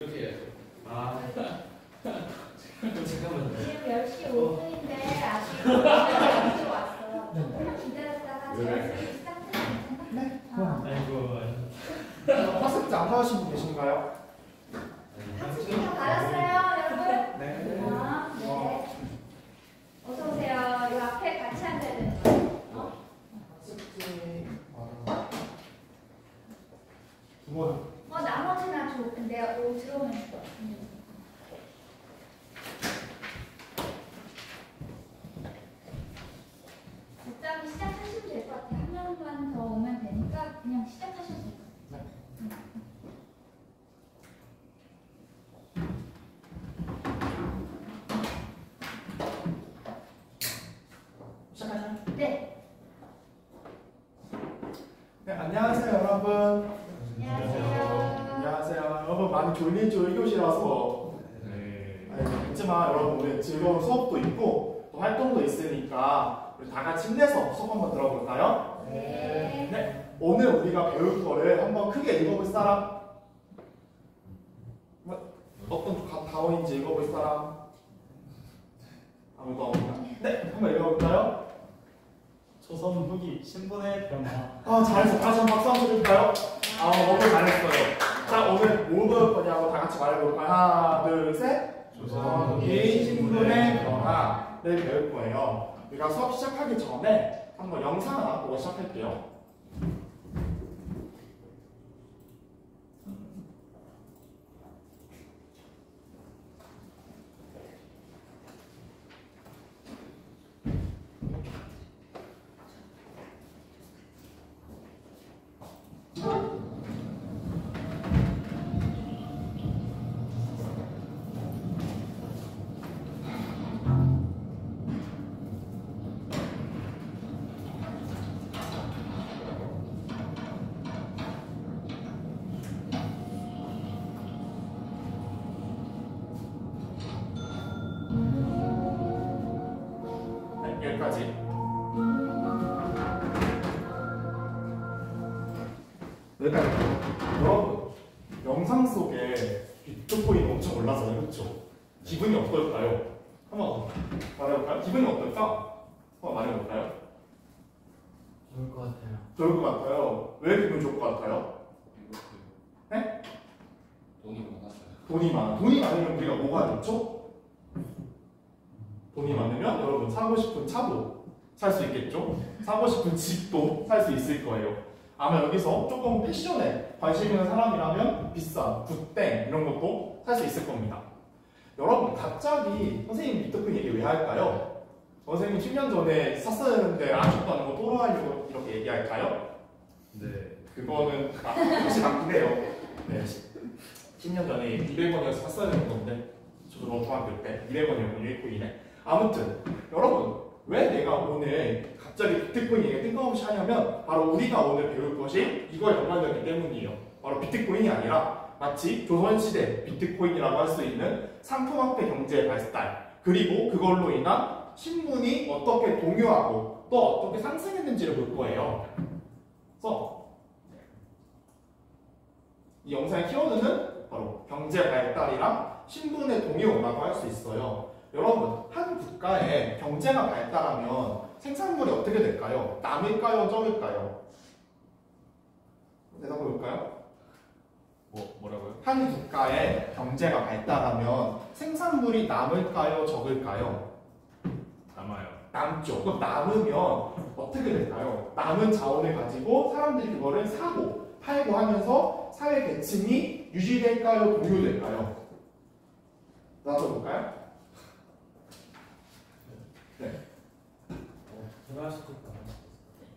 이렇게 해야죠. 아. 잠깐만요. 지금 10시 5분인데 아직 10시 왔어요. 조금만 기다렸다가 제가 시작해도 네. 아이고. 학습지 안 받으신 분 계신가요? 학습지 다 받았어요, 여러분? 네. 네. 어서 오세요. 이 앞에 같이 앉아야 되는 거예요. 학습지 두 번. 나머지나 줘. 근데 들어오면 줘. 일단 시작하시면 될 것 같아요. 한 명만 더 오면 되니까 그냥 시작하셔도 돼요. 네. 시작하세요. 네. 네, 안녕하세요, 여러분. 안녕하세요. 안녕하세요. 여러분 많이 졸리죠? 1교시라서. 네. 있지만 여러분 오늘 즐거운 수업도 있고 또 활동도 있으니까 우리 다 같이 힘내서 수업 한번 들어볼까요? 네. 네. 오늘 우리가 배울 거를 한번 크게 읽어볼 사람? 어떤 다원인지 읽어볼 사람? 아무도 없나? 네, 한번 읽어볼까요? 조선 후기 신분의 변화. 잘했어. 다시 한번 박수 한번 줄까요? 너무 잘했어요. 자, 오늘 뭐 배울 거냐고 다 같이 말해볼까요? 하나, 둘, 셋. 조선 후기 신분의 변화를 배울 거예요. 우리가 수업 시작하기 전에 한번 영상 하나 보고 시작할게요. 네, 여기까지. 여기까지. 여러분, 영상 속에 비트코인 엄청 올라서요, 그렇죠? 기분이 어떨까요? 한번 말해볼까요? 기분이 어떨까? 한번 말해볼까요? 좋을 것 같아요. 좋을 것 같아요. 왜 기분 좋을 것 같아요? 네? 돈이 많았어요. 돈이 많으면 우리가 뭐가 좋죠? 돈이 많으면 여러분 사고 싶은 차도 살 수 있겠죠? 사고 싶은 집도 살 수 있을 거예요. 아마 여기서 조금 패션에 관심 있는 사람이라면 비싼 굿땡 이런 것도 살 수 있을 겁니다. 여러분 갑자기 선생님 비트코인 얘기 왜 할까요? 선생님 10년 전에 샀었는데 아쉽다는 거 토로하려고 이렇게 얘기할까요? 네. 그거는 혹시 맞긴 해요. 네. 10년 전에 200원이어서 샀어야 되는 건데 저도 중학교 때 200원이었군요, 1코인에. 아무튼 여러분 왜 내가 오늘 갑자기 비트코인 얘기가 뜬금없이 하냐면 바로 우리가 오늘 배울 것이 이거에 연관되기 때문이에요. 바로 비트코인이 아니라 마치 조선시대 비트코인이라고 할 수 있는 상품화폐 경제의 발달, 그리고 그걸로 인한 신문이 어떻게 동요하고 또 어떻게 상승했는지를 볼 거예요. 그래서 이 영상의 키워드는 바로 경제 발달이랑 신분의 동요라고 할 수 있어요. 여러분, 한 국가의 경제가 발달하면 생산물이 어떻게 될까요? 남을까요? 적을까요? 대답해 볼까요? 뭐라고요? 한 국가의 경제가 발달하면 생산물이 남을까요? 적을까요? 남아요. 남죠. 그럼 남으면 어떻게 될까요? 남은 자원을 가지고 사람들이 그거를 사고 팔고 하면서 사회 계층이 유지될까요? 공유될까요? 나눠볼까요? 네. 변화할 수도 있고.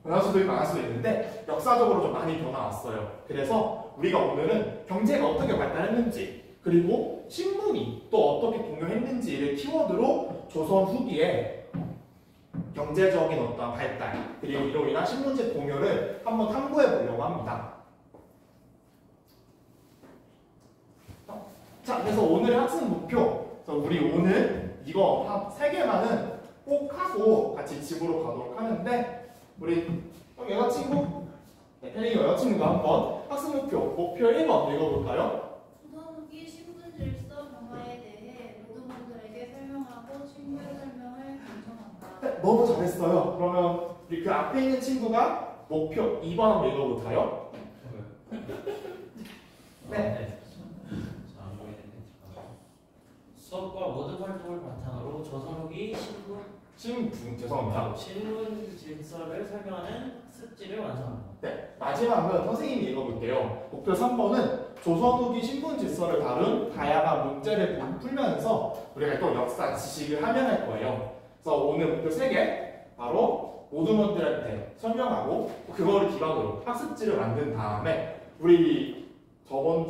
변할 수도 있고 안 할 수도 있는데 역사적으로 좀 많이 변화왔어요. 그래서 우리가 오늘은 경제가 어떻게 발달했는지 그리고 신문이 또 어떻게 동요했는지를 키워드로 조선 후기에 경제적인 어떤 발달 그리고 이로 인한 신문지 동요를 한번 탐구해 보려고 합니다. 자, 그래서 오늘의 학습 목표. 그래서 우리 오늘 이거 한 3개만은 꼭 하고 같이 집으로 가도록 하는데 우리 여자친구? 네, 혜린이 여자친구가 한번 학습 목표 1번 읽어볼까요? 조선 후기 신분 그 앞에 있는 친구가 목표 2번 한번 읽어볼까요? 네. 수업과 모든 활동을 바탕으로 조선 후기 죄송합니다. 신문 질서를 설명하는 습지를 완성합니다. 네, 마지막은 선생님이 읽어볼게요. 목표 3번은 조선 후기 신분 질서를 다룬 다양한 문제를 풀면서 우리가 또 역사 지식을 하면할 거예요. 그래서 오늘 목표 3개 바로 모든 분들한테 설명하고 그거를 기반으로 학습지를 만든 다음에 우리 저번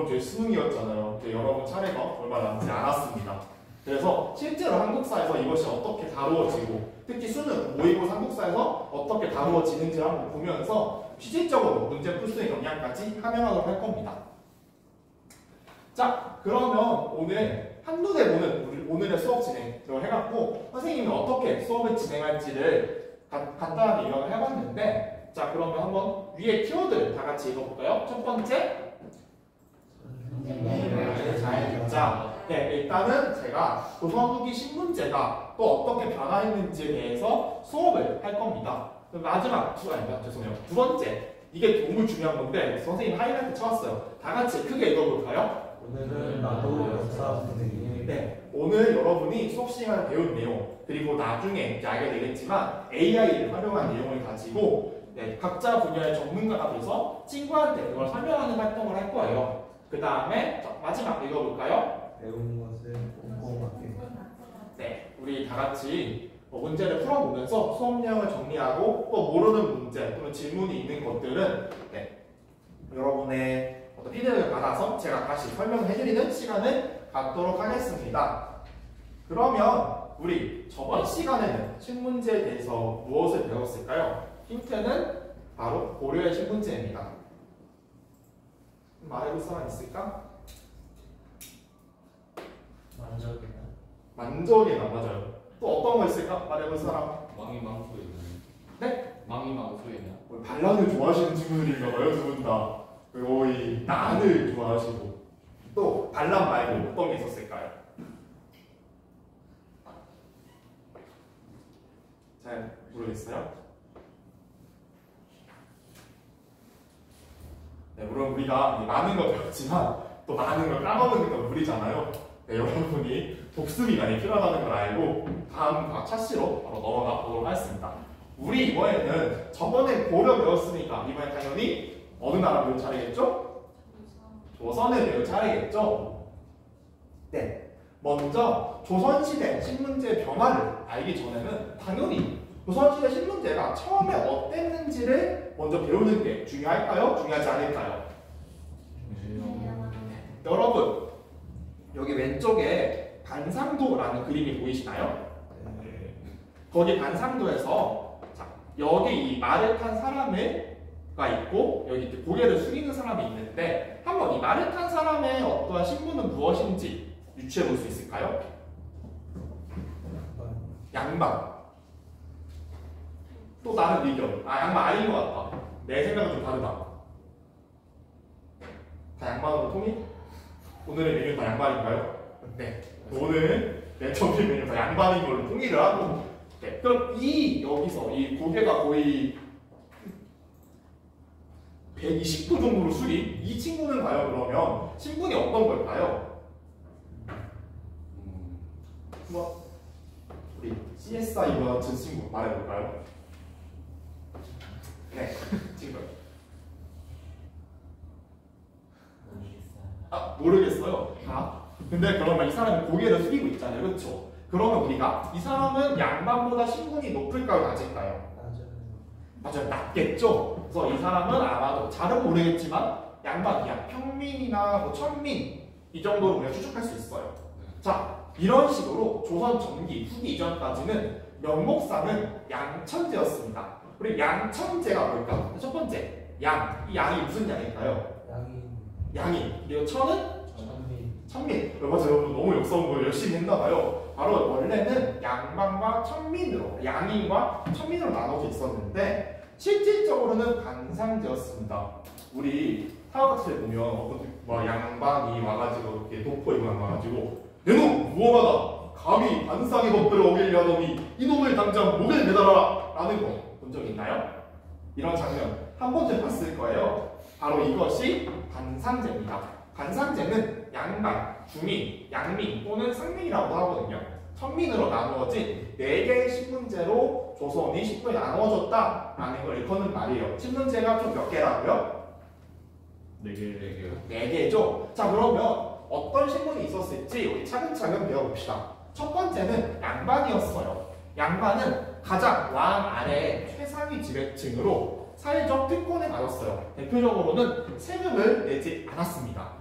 주에 수능이었잖아요. 여러분 차례가 얼마 남지 않았습니다. 그래서 실제로 한국사에서 이것이 어떻게 다루어지고 특히 수능, 모의고사 한국사에서 어떻게 다루어지는지를 한번 보면서 실질적으로 문제 풀 수 있는 역량까지 함양하도록 할 겁니다. 자, 그러면 오늘 한눈에 보는 오늘의 수업 진행을 해갖고 선생님이 어떻게 수업을 진행할지를 간단하게 요약을 해봤는데 자, 그러면 한번 위에 키워드를 다 같이 읽어볼까요? 첫 번째 잘 듣자. 네, 일단은 제가 조선 후기 신문제가 또 어떻게 변화했는지에 대해서 수업을 할 겁니다. 마지막 두 번째 이게 너무 중요한 건데 선생님 하이라이트 쳐왔어요. 다 같이 크게 읽어볼까요? 오늘은 나도 역사 선생님. 네, 오늘 여러분이 수업 시간에 배운 내용 그리고 나중에 이제 알게 되겠지만 AI를 활용한 내용을 가지고 각자 분야의 전문가가 돼서 친구한테 그걸 설명하는 활동을 할 거예요. 그 다음에 마지막 읽어볼까요? 배운 것을 꼼꼼하게. 네, 우리 다 같이 문제를 풀어보면서 수업 내용을 정리하고 또 모르는 문제 또는 질문이 있는 것들은 여러분의 피드백을 받아서 제가 다시 설명을 해드리는 시간을 갖도록 하겠습니다. 그러면 우리 저번 시간에는 신문제에 대해서 무엇을 배웠을까요? 힌트는 바로 고려의 신문제입니다. 말해볼 사람 있을까? 만적이나 맞아요. 또 어떤 거 있을까? 말해볼 사람. 망이 망수에 있나요? 네? 망이 망수에 있나? 반란을 좋아하시는 친구들인가 봐요, 두 분 다. 거의 난을 좋아하시고. 또 반란 말고 어떤 게 있었을까요? 잘 모르겠어요? 네, 물론 우리가 많은 걸 배웠지만 또 많은 걸 까먹는 건 무리잖아요. 네, 여러분이 복습이 많이 필요하다는 걸 알고 다음 과학 차시로 바로 넘어가 보도록 하겠습니다. 우리 이번에는 저번에 고려 배웠으니까 이번에 당연히 어느 나라 배울 차례겠죠? 조선을 배울 차례겠죠? 네, 먼저 조선시대 신문제 변화를 알기 전에는 당연히 조선시대 신문제가 처음에 어땠는지를 먼저 배우는 게 중요할까요? 중요하지 않을까요? 여러분 여기 왼쪽에 반상도라는 그림이 보이시나요? 거기 반상도에서 자, 여기 이 말을 탄 사람가 있고 여기 고개를 숙이는 사람이 있는데 한번 이 말을 탄 사람의 어떠한 신분은 무엇인지 유추해 볼 수 있을까요? 양반. 또 다른 의견. 양반 아닌 것 같다. 내 생각은 좀 다르다. 다 양반으로 통일? 오늘의 메뉴 다 양반인가요? 네. 오늘 맨 처음 메뉴 다 양반인 걸로 통일을 하고. 네. 그럼 여기서 이 고개가 거의 120도 정도로 숙인 이 친구는 과연 그러면 신분이 어떤 걸까요? 뭐 우리 CSI와 전 친구 말해볼까요? 네, 친구. 모르겠어요. 근데 그러면 이 사람이 고개를 숙이고 있잖아요, 그렇죠? 그러면 우리가 이 사람은 양반보다 신분이 높을까요, 낮을까요? 맞아요, 낮겠죠. 그래서 이 사람은 아마도 잘은 모르겠지만 양반이야. 평민이나 뭐 천민 이 정도로 우리가 추측할 수 있어요. 자, 이런 식으로 조선 전기 후기 이전까지는 명목상은 양천제였습니다. 우리 양천제가 뭘까? 첫 번째, 양. 이 양이 무슨 양일까요? 양이. 그리고 천은? 천민. 맞아요. 여러분 너무 역사 공부를 열심히 했나봐요. 바로 원래는 양반과 천민으로, 양인과 천민으로 나눠져 있었는데 실질적으로는 반상제였습니다. 우리 타워같이 보면 양반이 와가지고 이렇게 도포 입고 와가지고 내놈 무엄하다. 감히 반상의 법들을 어기려 하더니 이놈을 당장 목에 매달아라 라는 거 본 적 있나요? 이런 장면 한 번쯤 봤을 거예요. 바로 이것이 관상제입니다. 관상제는 양반, 중인, 양민 또는 상민이라고 하거든요. 천민으로 나누어진 4개의 신문제로 조선이 신분이 나누어졌다라는 걸 일컫는 말이에요. 신문제가 총 몇 개라고요? 4개. 4개죠. 자, 그러면 어떤 신분이 있었을지 우리 차근차근 배워봅시다. 첫 번째는 양반이었어요. 양반은 가장 왕 아래의 최상위 지배층으로 사회적 특권을 가졌어요. 대표적으로는 세금을 내지 않았습니다.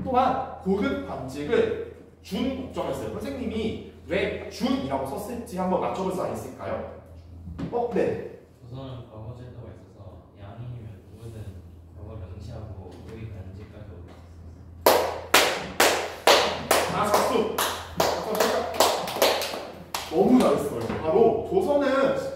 또한 고급 관직을 준 국정했어요. 선생님이 왜 준이라고 썼을지 한번 맞춰볼 사람 있을까요? 네. 조선은 과거 제도가 있어서 양이면 누구든 과거 명시하고 우리 간직까지 올랐었어요. 아, 박수! 너무 잘했어요. 바로 조선은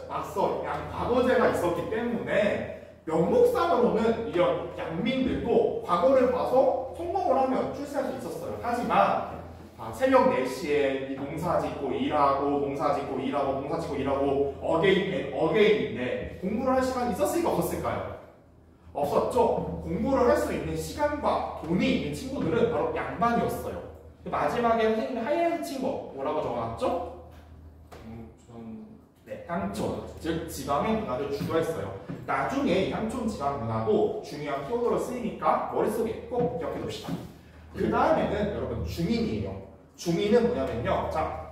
앞서 과거제가 있었기 때문에 명목상으로는 이런 양민들도 과거를 봐서 성공을 하면 출세할 수 있었어요. 하지만 새벽 4시에 농사 짓고 일하고 농사 짓고 일하고 농사 짓고 일하고 어게인인데 공부를 할 시간이 있었을까 없었을까요? 없었죠. 공부를 할 수 있는 시간과 돈이 있는 친구들은 바로 양반이었어요. 마지막에 선생님이 하이라이트 친 거 뭐라고 적어놨죠? 네, 향촌, 즉 지방의 문화를 주도했어요. 나중에 이 향촌 지방 문화도 중요한 키워드로 쓰이니까 머릿속에 꼭 기억해둡시다. 그 다음에는 여러분 중인이에요. 중인은 뭐냐면요. 자,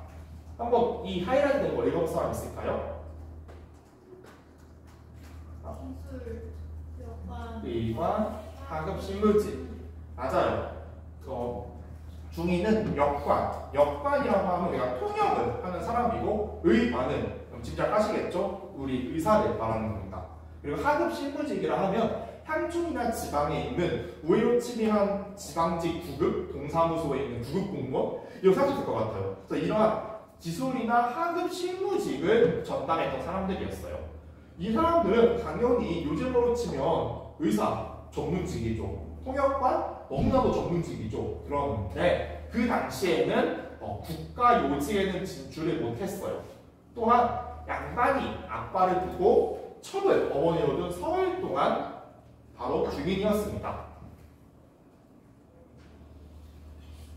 한번 이 하이라이트 된 거 읽어볼 사람 있을까요? 기술, 여관, 의관, 하급 신물지. 맞아요. 중인은 역관이라고 하면 우리가 통역을 하는 사람이고 의관은 짐작하시겠죠? 우리 의사를 말하는 겁니다. 그리고 하급 신분직이라 하면 향촌이나 지방에 있는 우회로 치밀한 지방직 구급, 동사무소에 있는 구급 공무원 이거 생각하실 것 같아요. 그래서 이러한 기술이나 하급 실무직을 전담했던 사람들이었어요. 이 사람들은 당연히 요즘으로 치면 의사 전문직이죠. 통역관 너무나도 전문직이죠. 그런데 그 당시에는 국가 요직에는 진출을 못했어요. 또한 양반이 아빠를 두고 첩을 어머니로 둔 서흘 동안 바로 중인이었습니다.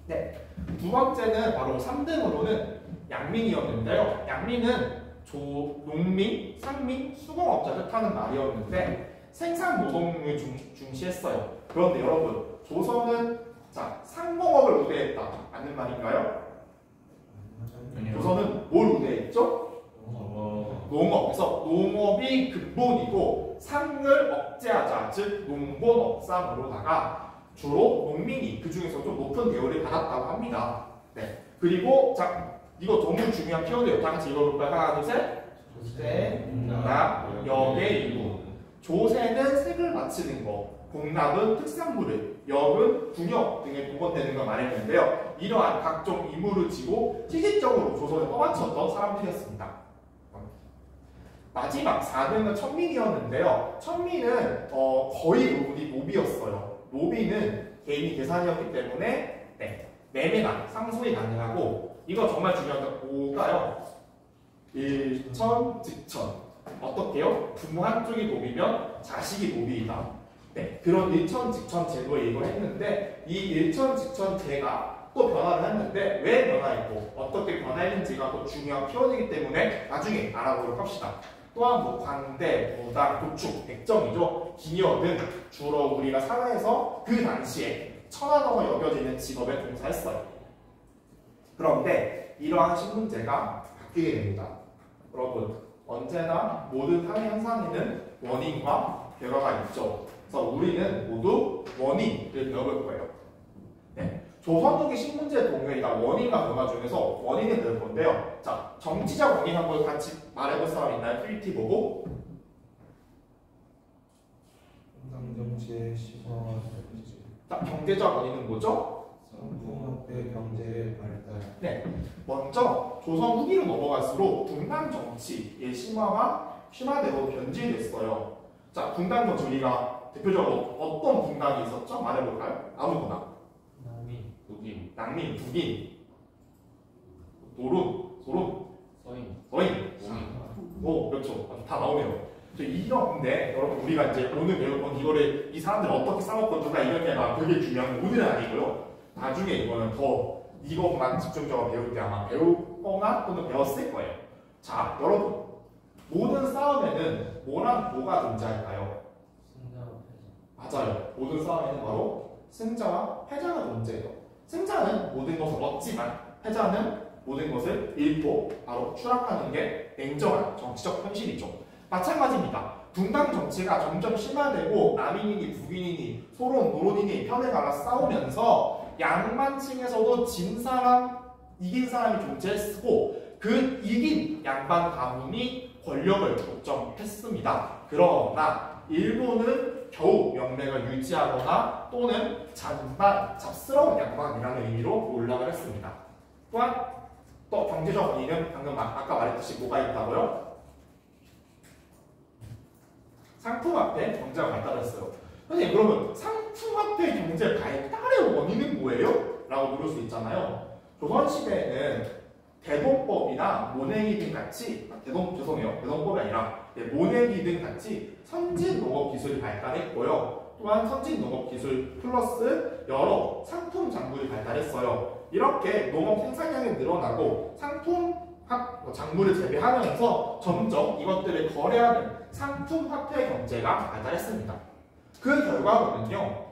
네, 두 번째는 바로 3등으로는 양민이었는데요. 양민은 농민, 상민, 수공업자 뜻하는 말이었는데 생산 노동을 중시했어요. 그런데 여러분, 조선은 상공업을 우대했다. 맞는 말인가요? 조선은 뭘 우대했죠? 농업. 그래서 농업이 근본이고 상을 억제하자, 즉 농본업상으로다가 주로 농민이 그 중에서 좀 높은 대우를 받았다고 합니다. 네. 그리고 이거 너무 중요한 키워드예요. 다 같이 읽어볼까요? 하나, 둘, 셋. 조세, 공납, 역의 일부. 조세는 세금을 바치는 거, 공납은 특산물을, 역은 군역 등에 동원되는 걸 말했는데요. 이러한 각종 임무를 지고 실질적으로 조선을 떠받쳤던 사람들이었습니다. 마지막 4등은 천민이었는데요. 천민은 거의 부분이 노비였어요. 노비는 개인이 계산이었기 때문에 매매나 상속이 가능하고 이거 정말 중요한 게 뭐가요? 일천, 직천. 어떻게요? 부모 한쪽이 노비면 자식이 노비이다. 네, 그런 일천, 직천 제도에 이걸 했는데 이 일천, 직천 제가 또 변화를 했는데 왜 변화했고 어떻게 변화했는지가 또 중요한 키워드이기 때문에 나중에 알아보도록 합시다. 또한 광대, 무당, 도축, 백정이죠. 기여 등 주로 우리가 사회에서 그 당시에 천하동을 여겨지는 직업에 종사했어요. 그런데 이러한 신분제가 바뀌게 됩니다. 여러분, 언제나 모든 사회 현상에는 원인과 결과가 있죠. 그래서 우리는 모두 원인을 배워볼 거예요. 네. 조선 후기 신문제 동요이나 원인과 변화 중에서 원인을 배울 건데요. 자, 정치적 원인 한번 같이 말해볼 사람 있나요? PPT 보고. 정치의 시선화 자, 경제적 원인은 뭐죠? 산업의 경제의 발달. 네. 먼저 조선 후기로 넘어갈수록 분단 정치의 심화되고 변질됐어요. 자, 분단 정치 우리가 대표적으로 어떤 분단이 있었죠? 말해볼까요? 아무거나. 낭민, 북인, 노론, 서인, 서인. 몽인. 오, 그렇죠. 다 나오네요. 이런데 여러분 우리가 이제 오늘 배울 건 이거를 이 사람들 어떻게 싸웠건 누가 이겼냐가 그게 중요한 건 오늘은 아니고요. 나중에 이거는 더 이것만 집중적으로 배울 때 아마 배우거나 또는 배웠을 거예요. 자, 여러분 모든 싸움에는 뭐랑 뭐가 존재할까요? 승자와 패자. 맞아요. 모든 싸움에는 바로 승자와 패자가 존재해요. 승자는 모든 것을 얻지만 패자는 모든 것을 잃고 바로 추락하는 게 냉정한 정치적 현실이죠. 마찬가지입니다. 분당 정치가 점점 심화되고 남인이니 북인이니 서로 노론이니 편에 갈라 싸우면서 양반층에서도 진 사람, 이긴 사람이 존재했고 그 이긴 양반 가문이 권력을 독점했습니다. 그러나 일본은 겨우 명맥을 유지하거나 또는 잡스러운 양반이라는 의미로 올라가 했습니다. 또한 또 경제적 원인은 방금 아까 말했듯이 뭐가 있다고요? 상품화폐 경제가 발달했어요. 선생님 그러면 상품화폐 경제 발달의 원인은 뭐예요? 라고 물을 수 있잖아요. 조선시대에는 대동법이나 모내기 등 같이 대동법이 아니라 모내기 등 같이 선진 농업 기술이 발달했고요. 또한 선진 농업 기술 플러스 여러 상품 작물이 발달했어요. 이렇게 농업 생산량이 늘어나고 상품 작물을 재배하면서 점점 이것들을 거래하는 상품 화폐 경제가 발달했습니다. 그 결과로는요,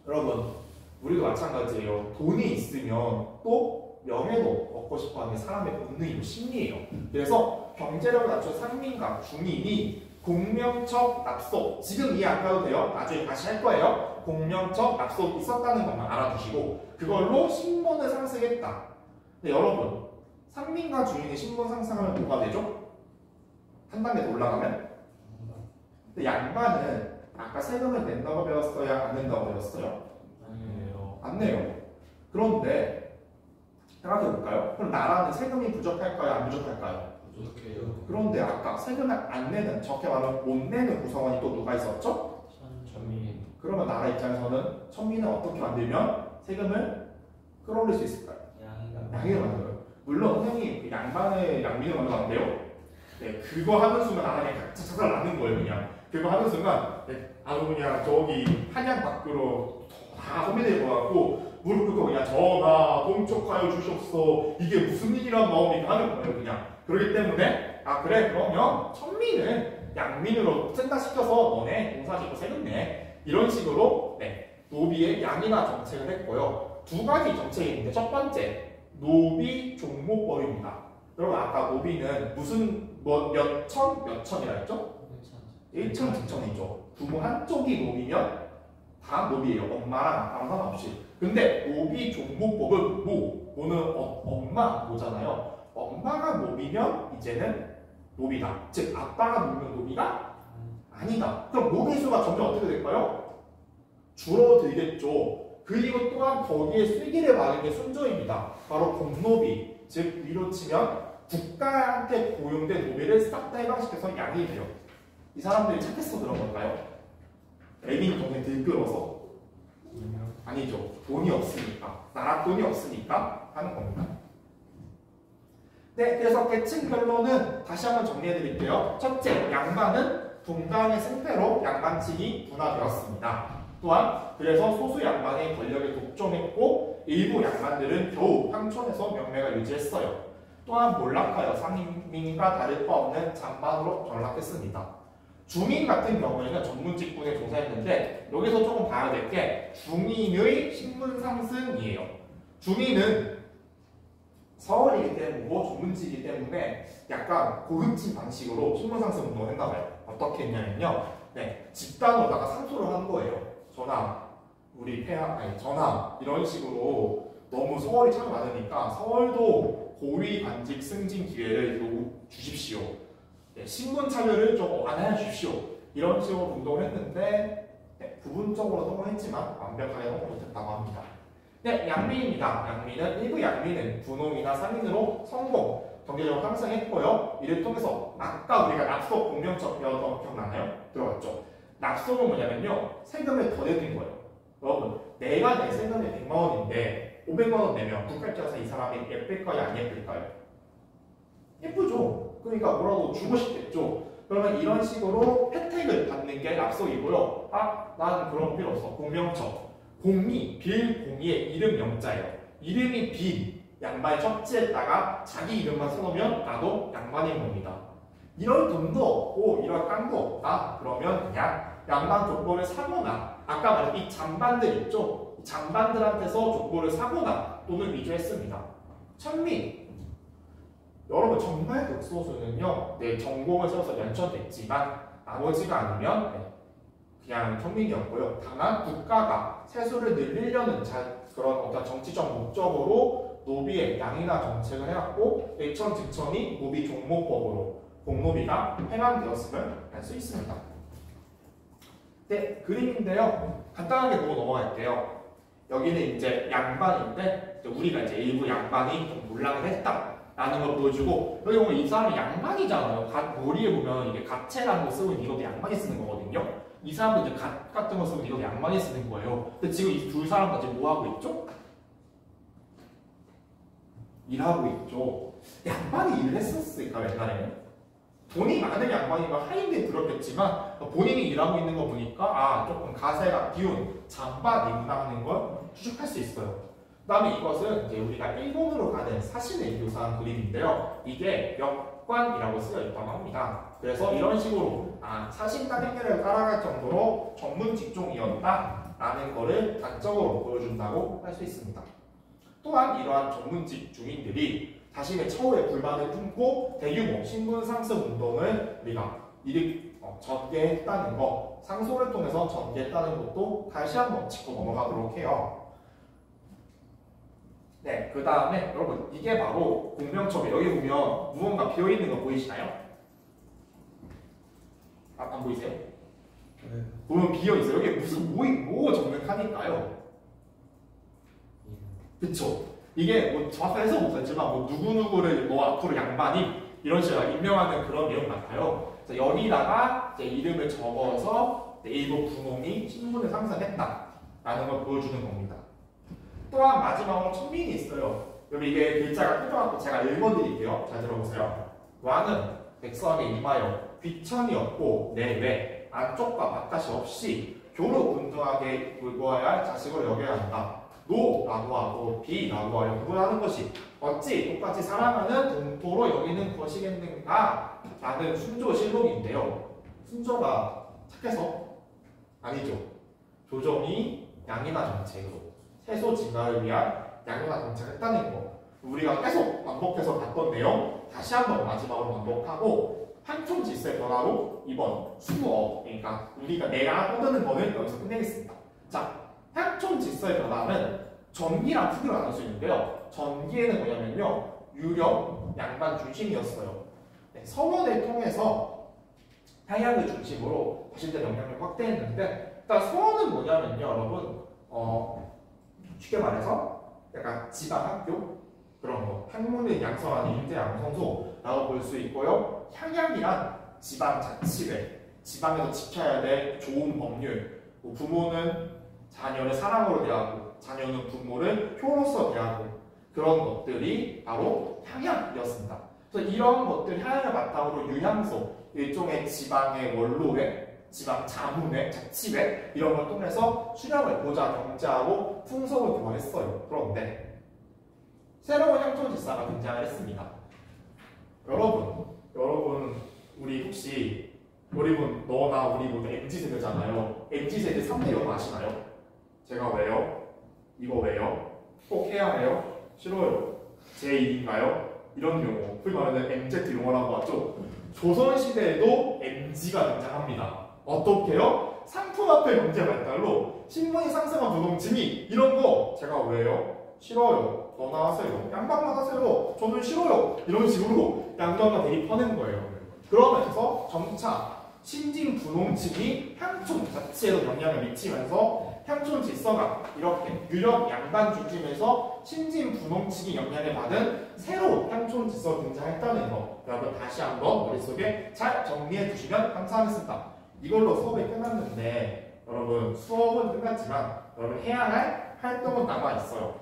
여러분 우리도 마찬가지예요. 돈이 있으면 또 명예도 얻고 싶어하는 사람의 본능이고 심리예요. 그래서 경제력을 갖춘 상민과 중인이 공명적 납속, 지금 이해 안 가도 돼요. 나중에 다시 할 거예요. 공명적 납속이 있었다는 것만 알아두시고 그걸로 신분을 상승했다. 근데 여러분 상민과 중인이 신분 상승하면 뭐가 되죠? 한 단계 더 올라가면? 근데 양반은 아까 세금을 낸다고 배웠어요? 안 낸다고 배웠어요? 아니에요. 안 내요. 그런데 생각해볼까요? 그럼 나라는 세금이 부족할까요? 안 부족할까요? 부족해요. 그런데 아까 세금을 안 내는, 적게 말하면 못 내는 구성원이 또 누가 있었죠? 천민. 그러면 나라 입장에서는 천민을 어떻게 만들면 세금을 끌어올릴 수 있을까요? 양을 만들어요. 물론 선생님 그 양민을 만들면 안 돼요. 네, 그거 하는 순간 나라에 각자 자살 나는 거예요. 그냥 그거 하는 순간 아주 그냥 저기 한양 밖으로 다 소비될 것 같고 무릎 꿇고 그냥 전하 동촉하여 주셨어 이게 무슨 일이란 마음이니까 하는 거예요. 그냥 그렇기 때문에 아 그래 그러면 천민을 양민으로 승가시켜서 너네 공사짓고 세금 내 이런 식으로 네, 노비의 양인화 정책을 했고요. 두 가지 정책이 있는데 첫 번째 노비 종목법입니다. 여러분 아까 노비는 무슨 몇 천이라 했죠? 1천, 2천이죠. 부모 한쪽이 노비면 다 노비예요. 엄마랑 아빠랑 상관없이. 근데 노비 종목법은 모는 엄마 모잖아요. 엄마가 노비면 이제는 노비다. 즉 아빠가 노비면 노비가 아니다. 그럼 노비 수가 점점 어떻게 될까요? 줄어들겠죠. 그리고 또한 거기에 쐐기를 막은 게 순조입니다. 바로 공노비. 즉 위로 치면 국가한테 고용된 노비를 싹 다 해방시켜서 양이 돼요. 이 사람들이 착해서 그런 걸까요? 애빈 돈에 들끓어서? 아니죠. 돈이 없으니까. 나라 돈이 없으니까 하는 겁니다. 네, 그래서 계층별로는 다시 한번 정리해 드릴게요. 첫째, 양반은 분당의 승패로 양반층이 분화되었습니다. 또한 그래서 소수 양반의 권력을 독점했고 일부 양반들은 겨우 황촌에서 명맥을 유지했어요. 또한 몰락하여 상민과 다를 바 없는 잔반으로 전락했습니다. 중인 같은 경우에는 전문 직군에 종사했는데 여기서 조금 봐야 될 게 중인의 신분 상승이에요. 중인은 서울이기 때문에 전문직이기 때문에 약간 고급진 방식으로 신분 상승 운동을 했나 봐요. 어떻게 했냐면요. 네, 집단으로다가 상소를 한 거예요. 전하, 우리 전하 이런 식으로 너무 서울이 참 많으니까 서울도 고위 관직 승진 기회를 주십시오. 네, 신분 차별을 좀 완화해 주십시오. 이런 식으로 운동을 했는데 네, 부분적으로 성공했지만 완벽하게 성공 못했다고 합니다. 네, 양민입니다. 양민은 일부 양민은 분홍이나 상인으로 성공, 경제적으로 상승했고요. 이를 통해서 아까 우리가 납속 공명적 배웠던 거 기억나나요? 들어갔죠? 납속은 뭐냐면요. 세금을 더 내는 거예요. 여러분, 내가 내 세금이 100만 원인데 500만 원 내면 국가 입장에서 이 사람이 예쁠까요? 안 예쁠까요? 예쁘죠? 그러니까 뭐라도 주고 싶겠죠? 그러면 이런 식으로 혜택을 받는 게 약속이고요. 아, 나는 그런 거 필요 없어. 공명처. 공이, 빌공이의 이름 영자예요. 이름이 빈 양반의 척지에다가 자기 이름만 써놓으면 나도 양반인 겁니다. 이럴 돈도 없고 이럴 깡도 없다. 그러면 그냥 양반 족보를 사거나 아까 말한 이 잔반들 있죠? 이 잔반들한테서 족보를 사거나 돈을 위조했습니다. 천민. 여러분 정말 극소수는요. 내 전공을 써서 연천됐지만 나머지가 아니면 그냥 천민이었고요. 다만 국가가 세수를 늘리려는 그런 어떤 정치적 목적으로 노비의 양이나 정책을 해왔고 내천 직천이 노비 종목법으로 공노비가 폐간되었음을 알 수 있습니다. 네, 그림인데요. 간단하게 보고 넘어갈게요. 여기는 이제 양반인데 우리가 이제 일부 양반이 좀 몰락을 했다라는 걸 보여주고 여기 보면 이 사람이 양반이잖아요. 머리에 보면 이게 갓채라는 거 쓰고 이것도 양반이 쓰는 거거든요. 이 사람도 이제 갓 같은 거 쓰고 이것도 양반이 쓰는 거예요. 근데 지금 이 두 사람 다 지금 뭐 하고 있죠? 일하고 있죠. 양반이 일을 했었을까 옛날에는? 돈이 많은 양반이면 하인들이 들었겠지만 본인이 일하고 있는 거 보니까 아 조금 가세가 비운 잔반이구나 하는 걸 추측할 수 있어요. 그 다음에 이것은 이제 우리가 일본으로 가는 사신을 묘사한 그림인데요. 이게 역관이라고 쓰여 있다고 합니다. 그래서 이런 식으로 아 사신 따님들을 따라갈 정도로 전문 직종이었다라는 거를 단적으로 보여준다고 할 수 있습니다. 또한 이러한 전문직 중인들이 자신의 처우에 불만을 품고 대규모 신분 상승 운동을 우리가 전개했다는 거, 상소를 통해서 전개했다는 것도 다시 한번 짚고 넘어가도록 해요. 네, 그 다음에 여러분 이게 바로 공명첩이에요. 여기 보면 무언가 비어있는 거 보이시나요? 안 보이세요? 네. 보면 비어있어요. 여기 무슨 뭐 적는 칸일까요? 그쵸? 이게 뭐 정확하게 해서 못했지만 뭐 누구누구를 뭐 앞으로 양반이 이런 식으로 임명하는 그런 내용 같아요. 그래서 여기다가 이제 이름을 적어서 일부 부모님이 신분을 상승했다라는 걸 보여주는 겁니다. 또한 마지막으로 천민이 있어요. 여기 이게 글자가 크더라고 제가 읽어드릴게요. 잘 들어보세요. 왕은 백성에게 임하여 귀천이었고 내외 안쪽과 바깥이 없이 교로 분등하게 굴보아야 할 자식을 여겨야 한다. 노라고 하고 비라고 하여 구분하는 것이 어찌 똑같이 사랑하는 동토로 여기는 것이겠는가? 라는 순조실록인데요. 순조가 착해서? 아니죠. 조정이 양이나 정책으로 세소 증가를 위한 양이나 정책을 했다는 거. 우리가 계속 반복해서 봤던 내용 다시 한번 마지막으로 반복하고 한총 질서의 변화로 이번 수어 그러니까 우리가 내가 떠드는 거는 여기서 끝내겠습니다. 자, 향촌 질서의 변화는 전기랑 크기로 나눌 수 있는데요. 전기에는 뭐냐면요. 유령, 양반 중심이었어요. 네, 서원을 통해서 향약을 중심으로 자신들의 영향력을 확대했는데 일단 서원은 뭐냐면요. 여러분 쉽게 말해서 약간 지방학교 그런 거 학문을 양성하는 인재 양성소라고 볼 수 있고요. 향약이란 지방자치회 지방에서 지켜야 될 좋은 법률 뭐 부모는 자녀를 사랑으로 대하고 자녀는 부모를 효로서 대하고 그런 것들이 바로 향약이었습니다. 그래서 이런 것들 향약을 바탕으로 유향소 일종의 지방의 원로회 지방 자문회, 자치회 이런 걸 통해서 수령을 보자 경제하고 풍속을 교환했어요. 그런데 새로운 향촌 질서가 등장을 했습니다. 여러분 우리 혹시 우리분 너나 우리 모두 MZ세대잖아요. MZ세대 3대 영어 아시나요? 제가 왜요? 이거 왜요? 꼭 해야 해요? 싫어요. 제2인가요? 이런 용어, 흔히 말하는 MZ 용어라고 하죠. 조선시대에도 MZ가 등장합니다. 어떻게요? 상품화폐 경제 발달로 신분이 상승한 노동층이 이런 거 제가 왜요? 싫어요. 너나 하세요. 양반만 하세요. 저는 싫어요. 이런 식으로 양반과 대립하는 거예요. 그러면서 점차 신진 분홍층이 향촌 자체에도 영향을 미치면서 향촌 질서가 이렇게 유력 양반 중심에서 신진 분홍층이 영향을 받은 새로운 향촌 질서가 등장했다는 거 여러분 다시 한번 머릿속에 잘 정리해 주시면 감사하겠습니다. 이걸로 수업이 끝났는데 여러분 수업은 끝났지만 여러분 해야 할 활동은 남아있어요.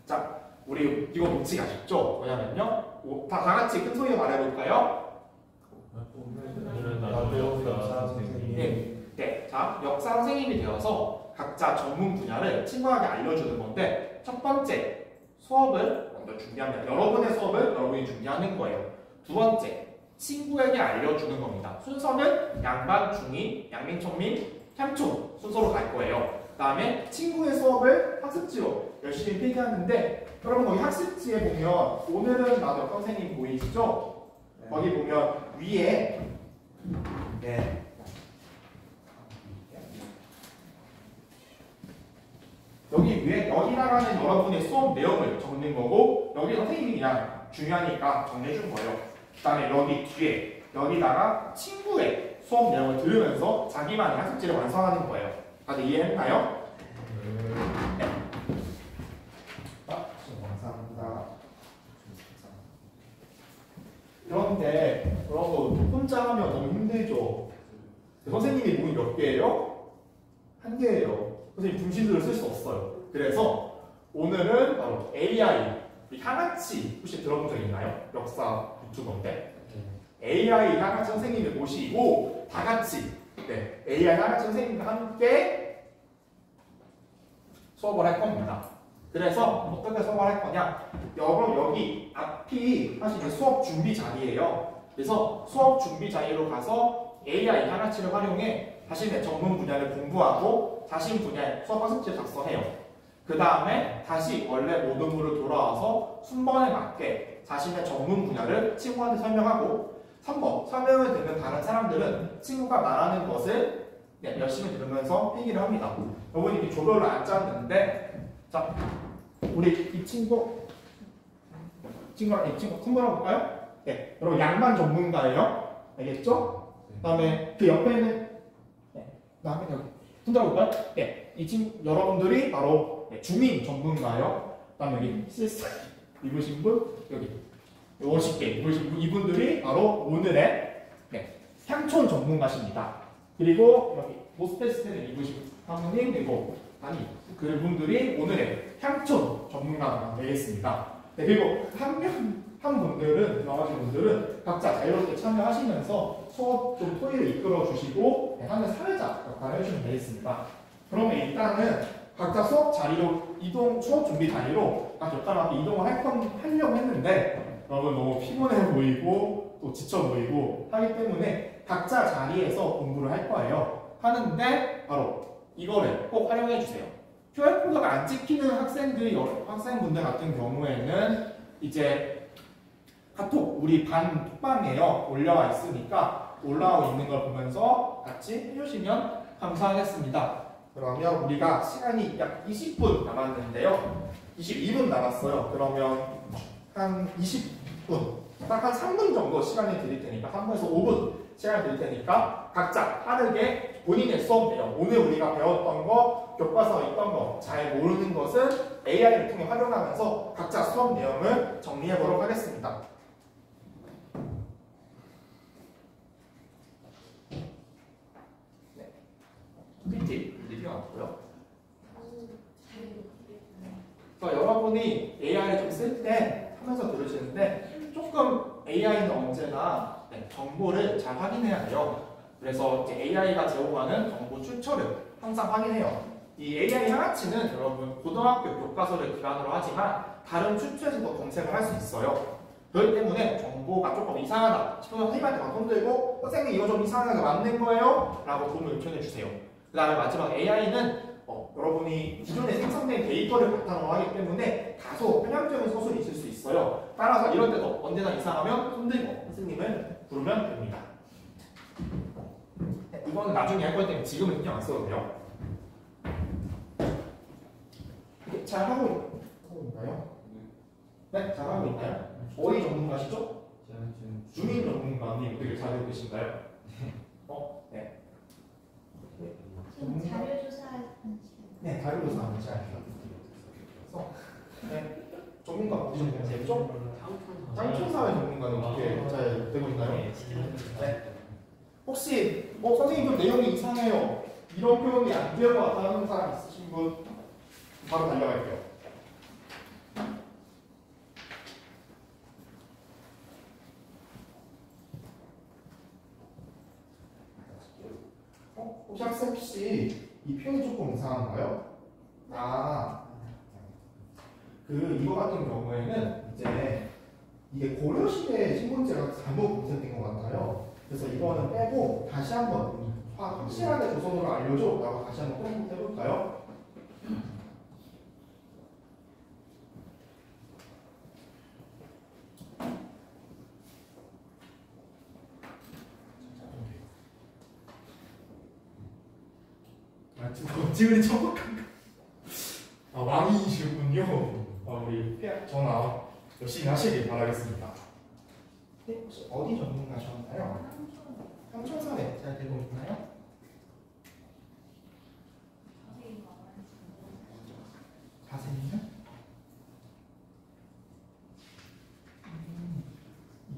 자, 우리 이거 뭔지 아셨죠? 뭐냐면요 다 같이 큰 소리로 말해볼까요? 오늘 나도 역사 선생님. 네, 자, 역사 선생님이 되어서 각자 전문 분야를 친구에게 알려주는 건데 첫 번째 수업을 먼저 준비합니다. 여러분의 수업을 여러분이 준비하는 거예요. 두 번째 친구에게 알려주는 겁니다. 순서는 양반, 중인, 양민, 천민, 향촌 순서로 갈 거예요. 그 다음에 친구의 수업을 학습지로 열심히 필기하는데 여러분 거기 학습지에 보면 오늘은 나도 선생님 보이시죠? 거기 보면 위에 네. 여기 위에 여기다가는 여러분의 수업 내용을 적는 거고 여기 선생님이 그냥 중요하니까 정리해준 거예요. 그 다음에 여기 뒤에 여기다가 친구의 수업 내용을 들으면서 자기만의 학습지를 완성하는 거예요. 다들 이해했나요? 네. 감사합니다. 그런데 그런 거 혼자 하면 너무 힘들죠. 선생님이 몸이 몇 개예요? 한 개예요. 선생님 분신술을 쓸 수 없어요. 그래서 오늘은 바로 AI 향아치 혹시 들어본 적 있나요? 역사 유튜버인데 AI 향아치 선생님을 모시고 다 같이 AI 향아치 선생님과 함께 수업을 할 겁니다. 그래서 어떻게 수업을 할 거냐? 여기 앞이 사실 수업 준비 자리예요. 그래서 수업 준비 자리로 가서 AI 향아치를 활용해 자신의 전문 분야를 공부하고 자신 분야의 수업 학습지를 작성해요. 그 다음에 다시 원래 모드로 돌아와서 순번에 맞게 자신의 전문 분야를 친구한테 설명하고 3번 설명을 듣는 다른 사람들은 친구가 말하는 것을 열심히 들으면서 필기를 합니다. 여러분이 이렇게 조별로 앉았는데 자 우리 이 친구랑 이 친구 손보라 볼까요? 네, 여러분 양반 전문가예요. 알겠죠? 그 다음에 그 옆에 있는 다음에 여기 손들어 볼까요? 네, 이 친구 여러분들이 바로 주민 전문가요. 그다음에 여기 실사 입으신 분 여기 50개 입으신 분 이분들이 바로 오늘의 향촌 전문가십니다. 그리고 여기 모스페스트를 입으신 사모님 그리고 아니 그분들이 오늘의 향촌 전문가가 되겠습니다. 네, 그리고 한 분들은 나머지 분들은 각자 자유롭게 참여하시면서 수업 좀 토의를 이끌어 주시고 하는 사회자 역할을 해주시면 되겠습니다. 그러면 일단은 각자 수업 자리로 수업 준비 자리로 각 역할하게 이동을 하려고 했는데 여러분 너무 피곤해 보이고 또 지쳐 보이고 하기 때문에 각자 자리에서 공부를 할 거예요. 하는데 바로 이거를 꼭 활용해 주세요. QR코드가 안 찍히는 학생분들 같은 경우에는 이제 카톡 우리 반 톡방에요 올라와 있으니까 올라와 있는 걸 보면서 같이 해주시면 감사하겠습니다. 그러면 우리가 시간이 약 20분 남았는데요. 22분 남았어요. 그러면 한 20분, 딱 한 3분 정도 시간을 드릴 테니까 3분에서 5분 시간을 드릴 테니까 각자 빠르게 본인의 수업 내용, 오늘 우리가 배웠던 거, 교과서에 있던 거, 잘 모르는 것은 AI를 통해 활용하면서 각자 수업 내용을 정리해 보도록 하겠습니다. PPT 필요 없고요. 여러분이 AI를 좀 쓸 때 하면서 들으시는데 조금 AI는 언제나 정보를 잘 확인해야 돼요. 그래서 이제 AI가 제공하는 정보 출처를 항상 확인해요. 이 AI 향아치는 여러분 고등학교 교과서를 기반으로 하지만 다른 출처에서도 검색을 할 수 있어요. 그렇기 때문에 정보가 조금 이상하다 싶으면 선생님한테 막 손들고 선생님 이거 좀 이상하게 맞는 거예요? 라고 도움을 요청해 주세요. 그 다음에 마지막 AI는 여러분이 기존에 생성된 데이터를 바탕으로 하기 때문에 다소 편향적인 서술이 있을 수 있어요. 따라서 이런 데도 언제나 이상하면 손들고 선생님을 부르면 됩니다. 이거는 나중에 할 거기 때문에 지금은 신경 안 써도 돼요. 잘 하고 있나요? 네, 잘 하고 있나요? 어디 전문가시죠? 주민 전문가님 되게 잘하고 계신가요? 네. 지금 자료조사하는 시간. 네, 자료조사 하는 시간이에요. 네, 전문가 어디 전문가세요? 짱촌사회 전문가는 어떻게 잘 되고 있나요? 네. 혹시 선생님 좀 내용이 이상해요. 이런 표현이 안 될 것 같다 하는 사람 있으신 분 바로 달려갈게요. 혹시 이 표현이 조금 이상한가요? 이거 같은 경우에는 이제 이게 고려시대 신문제가 잘못 분석된 것 같아요. 그래서 이거는 빼고 다시 한번 확실하게 조선어를 알려줘 라고 다시 한번 꼭 해볼까요? 지금이 천박한가? 왕이시군요. 우리 전화 열심히 하시길 바라겠습니다. 네, 혹시 어디 전문가셨나요? 삼천산에 잘 되고 있나요? 자세히는?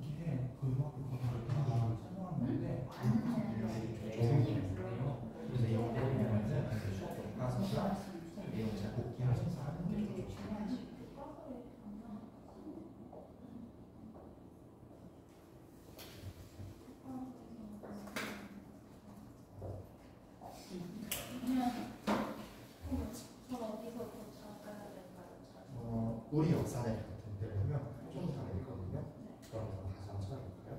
이게 음악 부분을 다 사용하는데 그래서 이런 부분은 가서 이거 잘 복귀하셔서 하는 게 좀 좋죠. 우리 역사대 같은 데 보면 좀 다 있거든요. 그럼 다시 한번 찾아볼까요?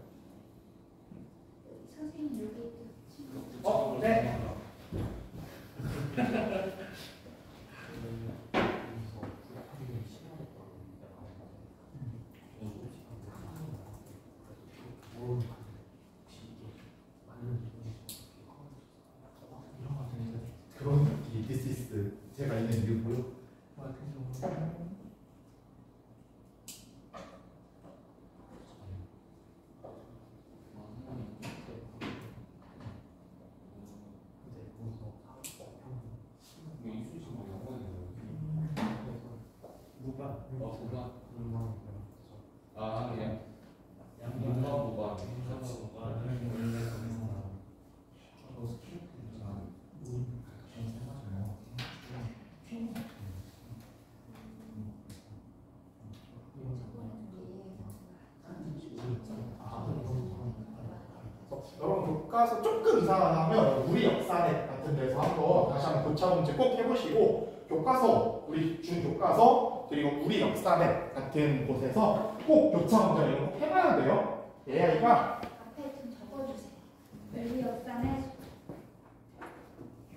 선생님 여기 네. 그런 느낌, this is 제가 있는 이유고요. 그냥 양문과보가 여러분 교과서 조금 이상하다면 우리 역사대 같은 데서 한번 다시 한번 교차 문제 꼭 해보시고 교과서 우리 중교과서 그리고 우리 역사대 같은 곳에서 꼭 교차 문제 이런 거 해봐야 돼요. AI가 앞에 좀 적어주세요. 우리 역사는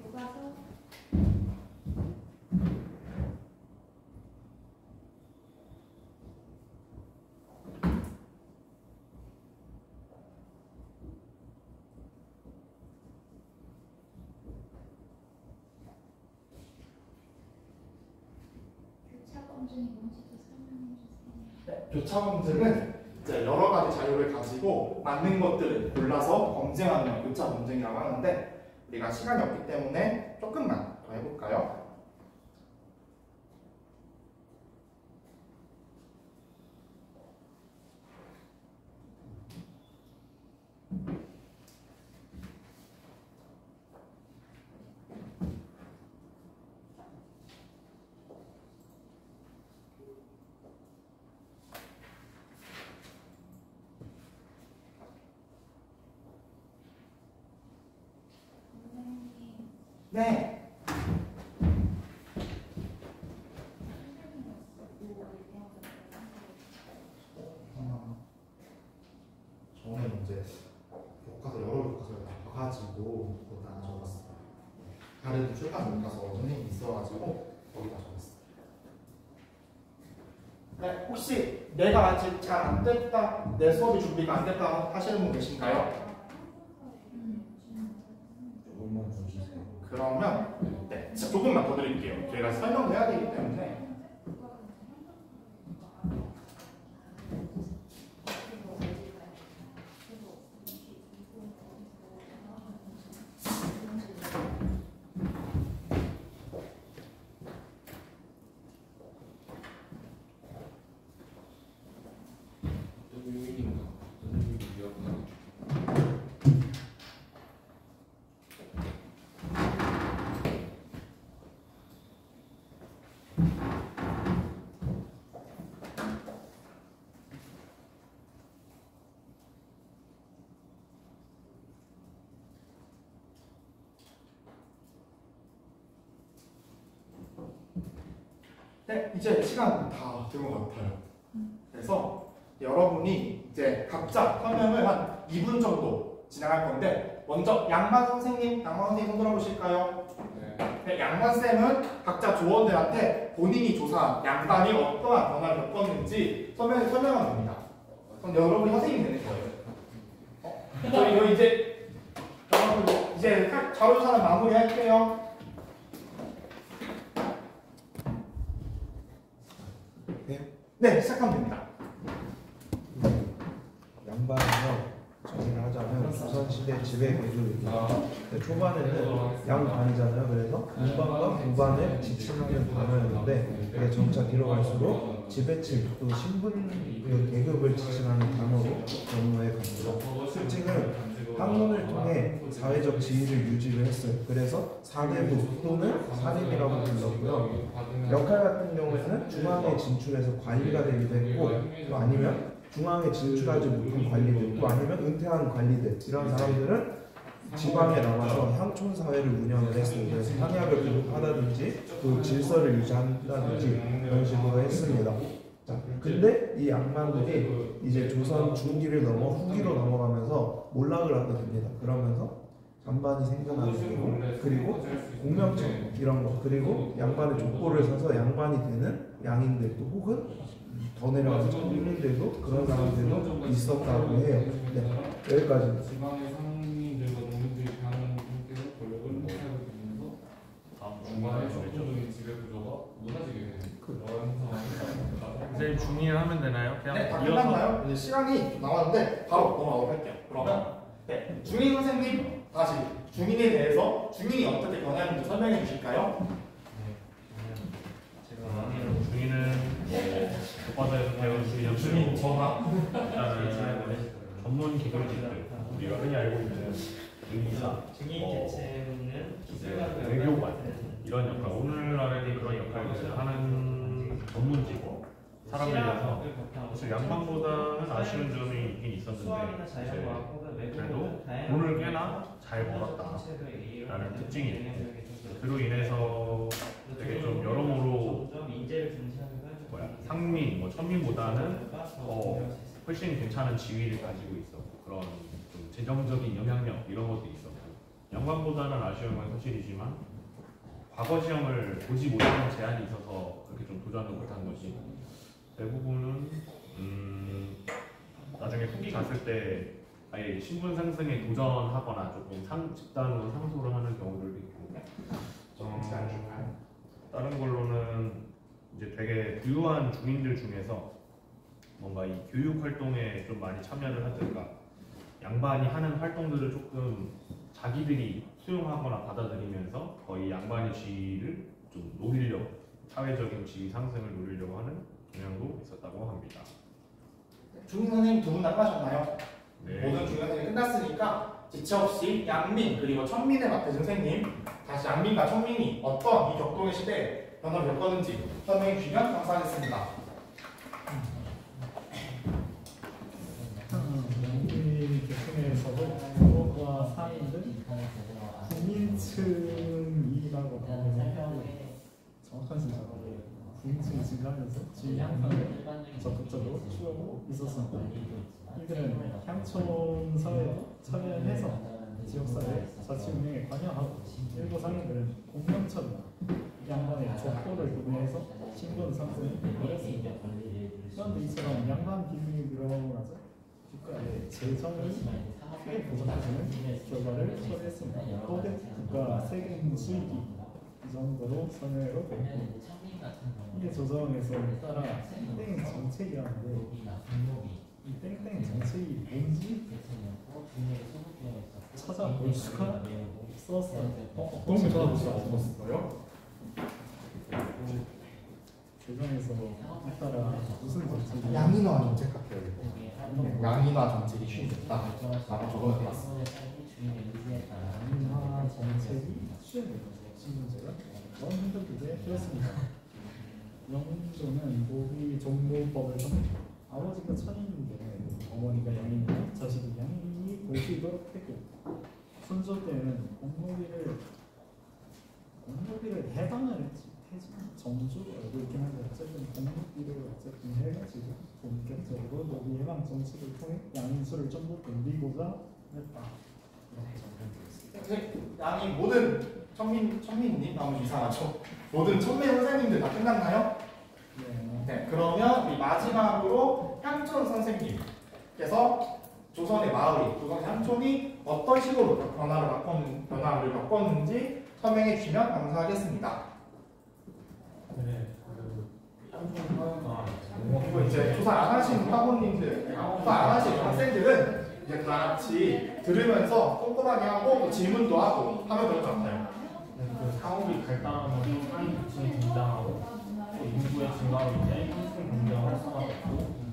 교과서 교차 검증이 뭔지도 설명해 주세요. 네, 교차 검증은 이제 여러 가지 자료를 가지고 맞는 것들을 골라서 검증하는 걸 교차 검증이라고 하는데 우리가 시간이 없기 때문에 조금만 더 해볼까요? 선생님, 네. 저는 이제 교과서 여러 교과서를 다 봐가지고 거기다 적었어요. 다른 출판 교과서 선생님이 있어가지고 거기다 적었어요. 네, 혹시 내가 아직 잘 안 됐다, 내 수업이 준비가 안 됐다 하시는 분 계신가요? 조금만 주세요. 그러면 네, 진짜 조금만 더 드릴게요. 저희가 설명도 해야 되기 때문에. 네, 이제 시간 다 된 것 같아요. 그래서 여러분이 이제 각자 설명을 한 2분 정도 진행할 건데 먼저 양만 선생님 손 들어보실까요? 네, 양만쌤은 각자 조원들한테 본인이 조사한 양반이 어떠한 변화를 겪었는지 설명하면 됩니다. 그럼 여러분이 선생님이 되는 거예요. 저희 이제 여러분 이제 자료조사는 마무리할게요. 네, 시작하면 됩니다. 양반에서 정의를 하자면 조선시대 지배 계급입니다. 초반에는 양반이잖아요. 그래서 문반과 부반을 지칭하는 단어였는데 이게 점차 뒤로 갈수록 지배층 또 신분 계급을 지칭하는 단어로 전후에 갑니다. 특징은 학문을 통해 사회적 지위를 유지를 했어요. 그래서 사대부 또는 사립이라고 불렀고요. 역할 같은 경우에는 중앙에 진출해서 관리가 되기도 했고 또 아니면 중앙에 진출하지 못한 관리들 또 아니면 은퇴한 관리들 이런 사람들은 지방에 나와서 향촌 사회를 운영을 했어요. 그래서 향약을 공급하다든지 또 질서를 유지한다든지 이런 식으로 했습니다. 자, 근데 이 양반들이 이제 조선 중기를 넘어 후기로 넘어가면서 몰락을 하게 됩니다. 그러면서 잔반이 생겨나게 되고 그리고 공명청 이런 거 그리고 양반의 족보를 사서 양반이 되는 양인들도 혹은 더 내려가서 청민들도 그런 사람들도 있었다고 해요. 네, 여기까지. 지방의 상민들과 농민들이 대항하는 형태로 권력을 행사하게 되면서 중간에 적극적인 지배 구조가 무너지게 되는 그런 상황이 선생님 중의를 하면 되나요? 그냥 네, 다 끝났나요? 이제 시간이 좀 남았는데 바로 넘어가도록 할게요. 그러면 네, 중인 선생님 다시 중인에 대해서 중인이 어떻게 변화했는지 설명해 주실까요? 제가 중의는 교과서에서 배운 중의는 전화. 일단은 전문 기술직들 우리가 흔히 알고 있는 의사, 증인 대체는 기술가들 외교관 이런 역할 오늘날에는 그런 역할을 하는 전문직 사람들이라서 사실 양반보다는 아쉬운 점이 있긴 있었는데 이제 그래도 돈을 꽤나 잘 벌었다라는 특징이 있고 그로 인해서 되게 좀 여러모로 상민, 천민보다는 훨씬 괜찮은 지위를 가지고 있었고 그런 좀 재정적인 영향력 이런 것도 있었고 양반보다는 아쉬운 건 사실이지만 과거 시험을 보지 못하는 제한이 있어서 그렇게 좀 도전을 못한 거지 대부분은 나중에 후기 갔을 때 아예 신분 상승에 도전하거나 조금 집단으로 상소를 하는 경우들도 있고 다른 걸로는 이제 되게 부유한 중인들 중에서 뭔가 이 교육 활동에 좀 많이 참여를 하든가 양반이 하는 활동들을 조금 자기들이 수용하거나 받아들이면서 거의 양반의 지위를 좀 노리려고 사회적인 지위 상승을 노리려고 하는 경향도 있었다고 합니다. 중인 선생님 두 분 나가셨나요? 네. 모든 중인 선생님이 끝났으니까 지체 없이 양민 그리고 천민에 맡으신 선생님 다시 양민과 천민이 어떤 이 격동의 시대에 변화를 겪었는지 설명해 주시면 감사하겠습니다. 영국이 계통에서도 부모와 상인들 국민층이라고 하면 정확한 순서가 국민층이 증가하면서 지위 향상을 적극적으로 추구하고 있었습니다. 이들은 향촌 사회에 참여해서 지역사회 자치 운영에 관여하고 일부 상인들은 공명처나 양반의 족보를 구매해서 신분 상승을 노렸습니다. 그런데 이처럼 양반 비밀이 늘어나서 국가의 재정을 크게 보존하시는 결과를 처리했습니다. 또는 국가 세금 수익이 이 정도로 선회로 됐고 이게 조정에서 따라 땡땡 정책이라는데 이 땡땡 정책이 뭔지 찾아볼 수가 없었어요. 너무 찾아볼 수가 없었어요? 조정에서 따라 무슨 정책이 양인화 정책 같아요. 양인화 정책이 시행됐다. 라고 적어놨습니다. 양인화 정책이 시행된 거죠. 신분제가 너무 힘들게 되었습니다. 영조는 모기 종묘법을 정했고 아버지가 천인인데 어머니가 양인이고 자식이 양인이 모시도록 했고 순조 때는 공무비를 해당을 했지. 태진 점수 알고 있긴 한데 어쨌든 공부를 어쨌든 해가지고 본격적으로 노비 해방 정책을 통해 양인수를 좀 더 늘리고자 했다. 이렇게 정리되었습니다. 양이 모든 천민님 너무 이상하죠? 모든 천민 선생님들 다 끝났나요? 네. 네, 그러면 우리 마지막으로 향촌 선생님께서 조선의 마을이, 조선 향촌이 어떤 식으로 변화를 겪었는지 설명해 주시면 감사하겠습니다. 네, 향촌 사회가 그리고 이제 조사 안 하신 학원님들, 조사 안 하신 학생들은 이제 다 같이 들으면서 꼼꼼하게 하고 또 질문도 하고 하면 될 것 같아요. 그 사업이 발달하면서 사회 부침이 등장하고 또 인구의 증가로 인해 형성 경제가 활성화됐고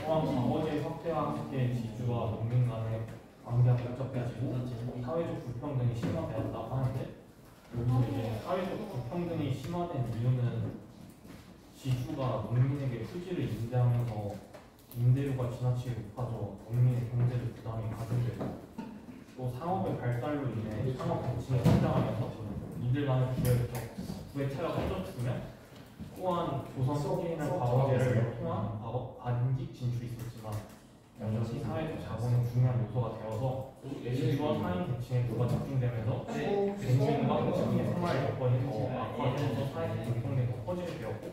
또한 과거제 석회와 함께 지주와 농민 간의 관계가 복잡해지고 사회적 불평등이 심화되었다고 하는데 여기서 이제 사회적 불평등이 심화된 이유는 지주가 농민에게 토지를 임대하면서 임대료가 지나치게 높아져 농민의 경제적 부담이 가중되고 또 상업의 발달로 인해 상업 가치가 성장하면서 이들 간의 부의 차가 커졌으며 또한 조선 초기에는 과거제를 통한 반직 진출이 있었지만 여전히 사회적 자본은 중요한 요소가 되어서 지주와 사인 계층의 부가 집중되면서 갱신과 시민의 생활 여건이 더 악화되면서 사회적 불평등이 더 커지게 되었고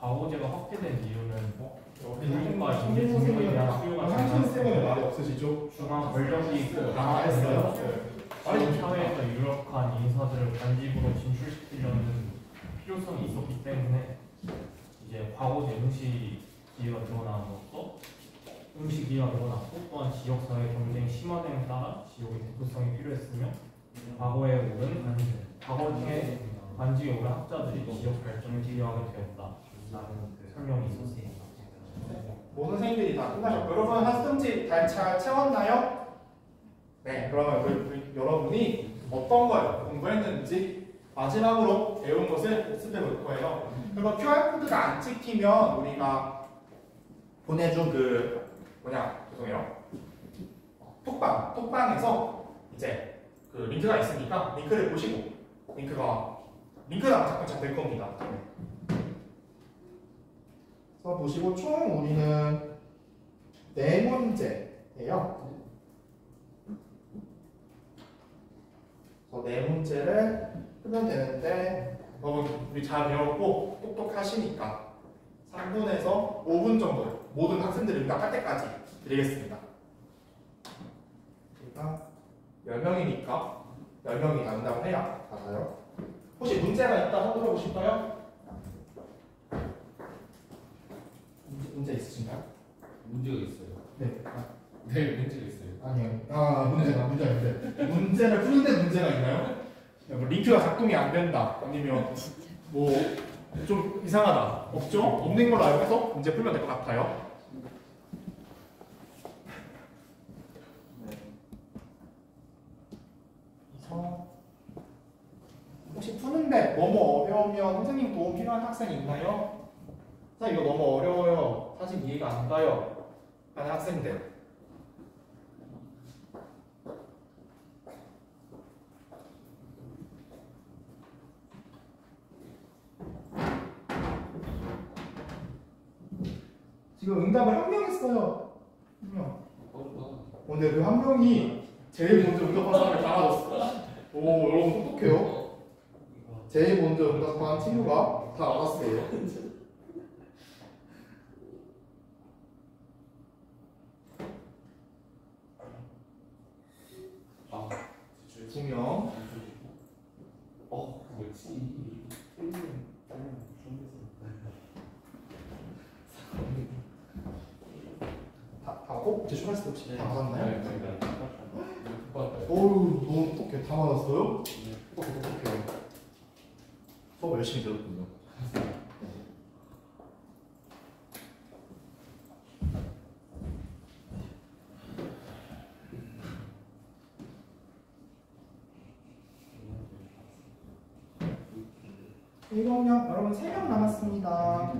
과거제가 확대된 이유는 인민과 인재 등록에 대한 수요가 향촌쌤은 말이 증가했고 없으시죠? 중앙 권력이 했어요. 사회에서 유력한 인사들을 관직으로 진출시키려는 필요성이 있었기 때문에 이제 과거제 응시 기회가 늘어남으로써 응시 기회가 늘어났고 또한 지역사회 경쟁이 심화됨에 따라 지역의 대표성이 필요했으며 과거에 오른 과거에 관직에 오른 학자들이 지역 발전을 기여하게 되었다라는 설명이 있었습니다. 모든 선생님들이 다 끝나셨고 여러분 학습지 잘 채웠나요? 네, 그러면 여러분이 어떤 걸 공부했는지 마지막으로 배운 것을 복습해 볼 거예요. 그리고 QR코드가 안 찍히면 우리가 보내준 죄송해요. 톡방에서 이제 그 링크가 있으니까 링크를 보시고 링크가 자꾸 잡힐 겁니다. 그래서 보시고 총 우리는 4문제예요. 그래서 4문제를 풀면 되는데 여러분 우리 잘 배웠고 똑똑하시니까 3분에서 5분 정도 모든 학생들이 응답할 때까지 드리겠습니다. 그러니까 10명이니까 10명이 다 응답을 해야 맞아요. 혹시 문제가 있다 손 들어보실까요? 문제 있으신가요? 문제가 있어요. 네. 네, 문제가 있어요. 아니요. 문제를 푸는데 문제가 있나요? 뭐 링크가 작동이 안 된다. 아니면 뭐 좀 이상하다. 없죠? 없는 걸로 알고 해서 문제 풀면 될 것 같아요. 그래서 혹시 푸는데 너무 어려우면 선생님 도움 필요한 학생 있나요? 선생님 이거 너무 어려워요. 사실 이해가 안 가요. 하는 학생들. 지금 응답을 한 명 했어요. 한 명. 근데 그 한 명이 제일 먼저 응답한 사람을 다 알았어. 오, 여러분 똑똑해요. 제일 먼저 응답한 친구가 다 알았어요. 두 명. 뭐지? 제출했을 때 혹시 다 받았나요? 네, 받았어요. 어우, 너무 똑똑해. 다 받았어요? 똑똑해요. 수업 열심히 들었군요. 일곱 명, 여러분 3명 남았습니다.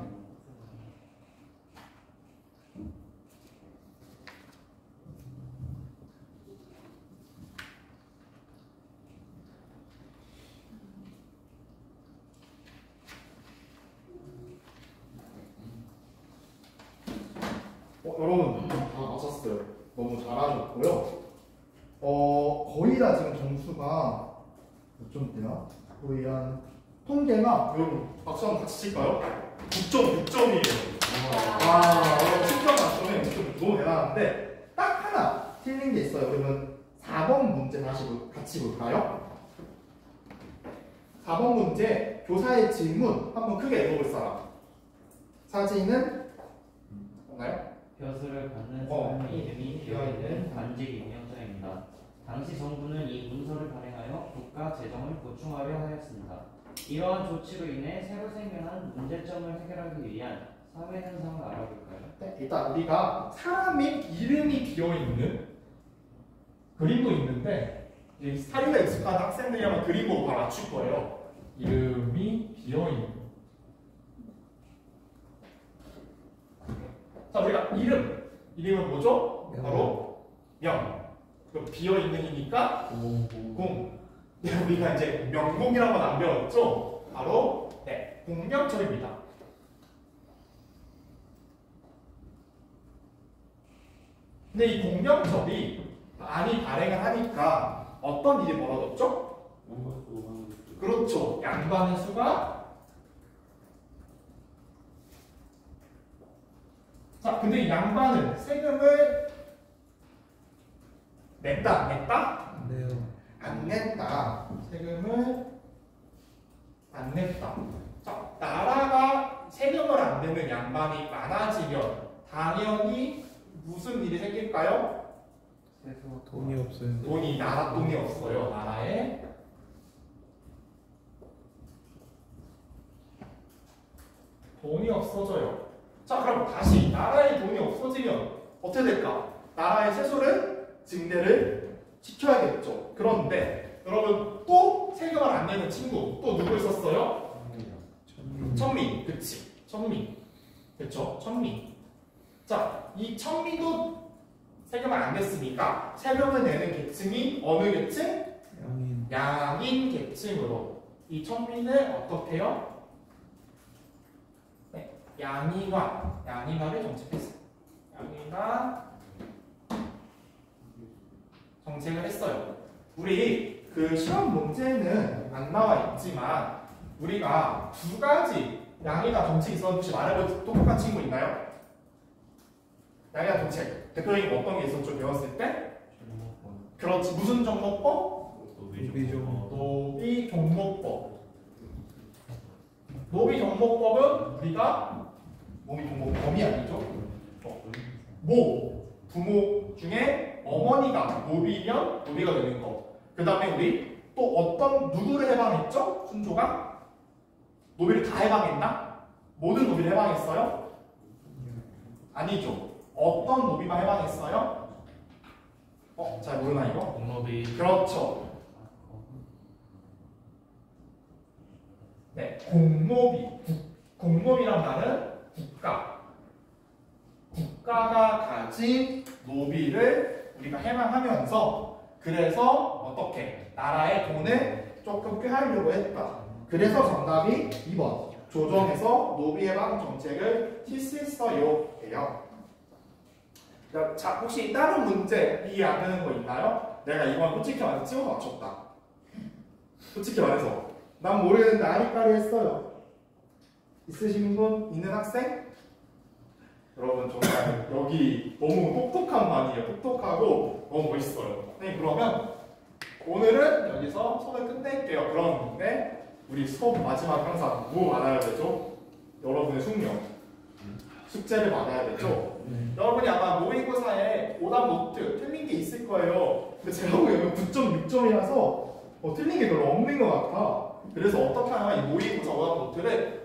여러분 다 맞았어요. 너무 잘하셨고요. 거의 다 지금 점수가 몇 점대야? 거의 한 통계가 여러분 박수 한번 같이 칠까요? 9.6점이에요. 와, 10점 만점에 9.6 너무 대단한데 딱 하나 틀린 게 있어요. 그러면 4번 문제 다시 같이 볼까요? 4번 문제 교사의 질문 한번 크게 읽어볼 사람. 사진은 없나요? 벼슬을 받는 사람의 이름이 비어있는 반직 임명장입니다. 당시 정부는 이 문서를 발행하여 국가 재정을 보충하려 하였습니다. 이러한 조치로 인해 새로 생겨난 문제점을 해결하기 위한 사회 현상을 알아볼까요? 네, 일단 우리가 사람의 이름이 비어있는 그림도 있는데 이 사리가 익숙한 학생들이라면 그림 보고 바로 맞출 거예요. 이름이 비어있는. 자, 우리가 이름은 뭐죠? 바로 명. 그럼 비어있는이니까 공. 네, 우리가 이제 명공이라는 건 안 배웠죠? 바로 네, 공명절입니다. 근데 이 공명절이 많이 발행을 하니까 어떤 일이 벌어졌죠? 그렇죠. 양반의 수가 자, 근데 이 양반은 세금을 냈다, 안 냈다? 네요. 안 냈다. 세금을 안 냈다. 자, 나라가 세금을 안 내는 양반이 많아지면 당연히 무슨 일이 생길까요? 돈이 없어요. 나라 돈이 없어요. 나라에. 돈이 없어져요. 자, 그럼 다시 나라에 돈이 없어지면 어떻게 될까? 나라의 세수를 증대를 시켜야겠죠. 그런데 여러분 또 세금을 안 내는 친구 또 누구 있었어요? 천민. 그치. 천민. 그쵸? 천민. 자, 이 천민도 세금을 안 냈으니까 세금을 내는 계층이 어느 계층? 양인 계층으로 이 천민을 어떻게 해요? 네, 양인화를 정책했어요. 양인화 정책을 했어요. 우리 그 시험 문제는 안 나와 있지만 우리가 두 가지 양인화 정책이 있었는데 혹시 말해볼 똑똑한 친구 있나요? 양인화 정책 대표적인 어떤 게 있었죠? 배웠을 때? 그렇지. 무슨 종목법? 노비종목법. 노비종목법은 우리가 노비종목범이 아니죠. 부모 중에 어머니가 노비면 노비가 되는 거. 그 다음에 우리 또 어떤 누구를 해방했죠? 순조가? 노비를 다 해방했나? 모든 노비를 해방했어요? 아니죠. 어떤 노비만 해방했어요? 잘 모르나 이거? 공노비. 그렇죠. 네, 공노비. 공노비란 말은 국가가 가진 노비를 우리가 해방하면서 그래서 어떻게 나라의 돈을 조금 꾀하려고 했다. 그래서 정답이 2번. 조정에서 노비 해방 정책을 실시했어요. 예요. 자, 혹시 다른 문제 이해 안 되는 거 있나요? 내가 이번 솔직히 말해서 찍어서 맞췄다. 솔직히 말해서 난 모르는데 아리까리 했어요. 있으신 분? 있는 학생? 여러분 정말 여기 너무 똑똑한 반이에요. 똑똑하고 너무 멋있어요. 네, 그러면 오늘은 여기서 수업을 끝낼게요. 그런데 우리 수업 마지막 항상 뭐 받아야 되죠? 여러분의 숙명. 숙제를 받아야 되죠? 여러분이 아마 모의고사에 오답 노트 틀린 게 있을 거예요. 근데 제가 보기에는 9.6점이라서 틀린 게 별로 없는 것 같아. 그래서 어떻게 하면 이 모의고사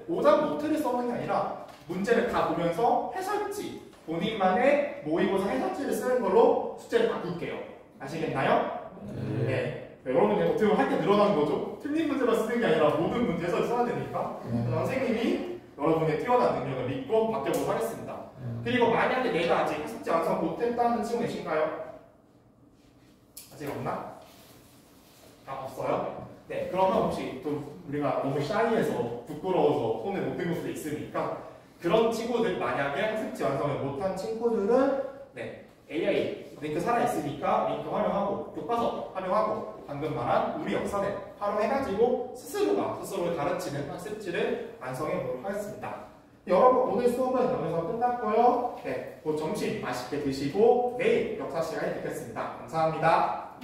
오답 노트를 써는 게 아니라 문제를 다 보면서 해설지, 본인만의 모의고사 해설지를 쓰는 걸로 숙제를 바꿀게요. 아시겠나요? 네. 여러분이 어떻게 보면 할 때 늘어난 거죠? 틀린 문제만 쓰는 게 아니라 모든 문제 해설을 써야 되니까 선생님이 여러분의 뛰어난 능력을 믿고 바뀌어보도록 하겠습니다. 그리고 만약에 내가 아직 해석지 완성 못했다는 친구 계신가요? 아직 없나? 없어요? 네, 그러면 혹시 또 우리가 너무 샤이해서 부끄러워서 손에 못 든 것도 있으니까 그런 친구들 만약에 학습지 완성을 못한 친구들은 네, AI 링크 살아있으니까 링크 활용하고 교과서 활용하고 방금 말한 우리 역사는 활용해가지고 스스로를 가르치는 학습지를 완성해 보도록 하겠습니다. 여러분 오늘 수업은 여기서 끝났고요. 네, 곧 점심 맛있게 드시고 내일 역사 시간에 뵙겠습니다. 감사합니다.